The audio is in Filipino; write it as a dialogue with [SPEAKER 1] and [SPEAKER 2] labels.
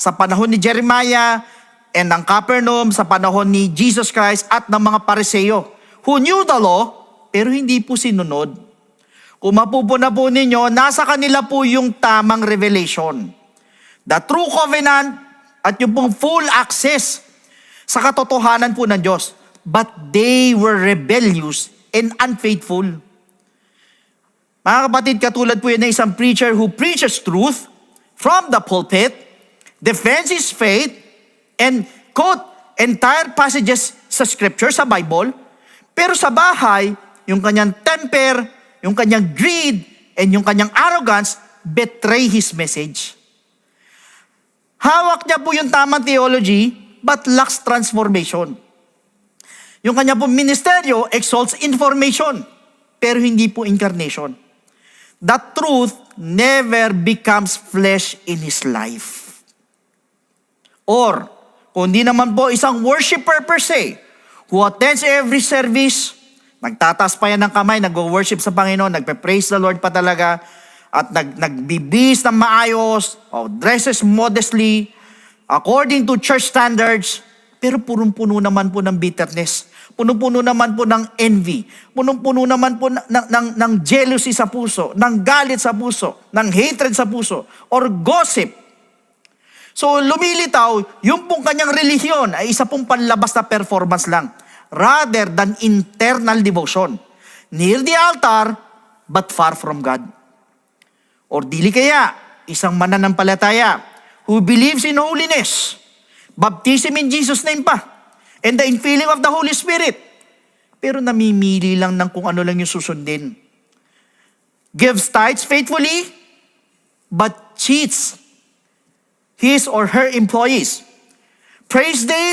[SPEAKER 1] sa panahon ni Jeremiah and ng Capernaum, sa panahon ni Jesus Christ at ng mga Pariseo who knew the law, pero hindi po sinunod. Kung mapupuna po ninyo, nasa kanila po yung tamang revelation. The true covenant at yung pong full access sa katotohanan po ng Diyos. But they were rebellious and unfaithful. Mga kapatid, katulad po yun na isang preacher who preaches truth from the pulpit, defends his faith, and quote entire passages sa scripture, sa Bible, pero sa bahay, yung kanyang temper, yung kanyang greed, and yung kanyang arrogance, betray his message. Hawak niya po yung tamang theology, but lacks transformation. Yung kanya po ministeryo exalts information, pero hindi po incarnation. The truth never becomes flesh in his life. Or, kung di naman po isang worshiper per se, who attends every service, nagtataas pa yan ng kamay, nag-worship sa Panginoon, nagpe-praise the Lord pa talaga, at nagbibis ng maayos, dresses modestly, according to church standards, pero punong-puno naman po ng bitterness, punong-puno naman po ng envy, punong-puno naman po ng jealousy sa puso, ng galit sa puso, ng hatred sa puso, or gossip. So lumilitaw, yung pong kanyang relihiyon ay isa pong panlabas na performance lang, rather than internal devotion. Near the altar, but far from God. Or dili kaya, isang mananampalataya who believes in holiness, baptism in Jesus' name pa, and the infilling of the Holy Spirit, pero namimili lang ng kung ano lang yung susundin. Gives tithes faithfully, but cheats his or her employees. Prays daily,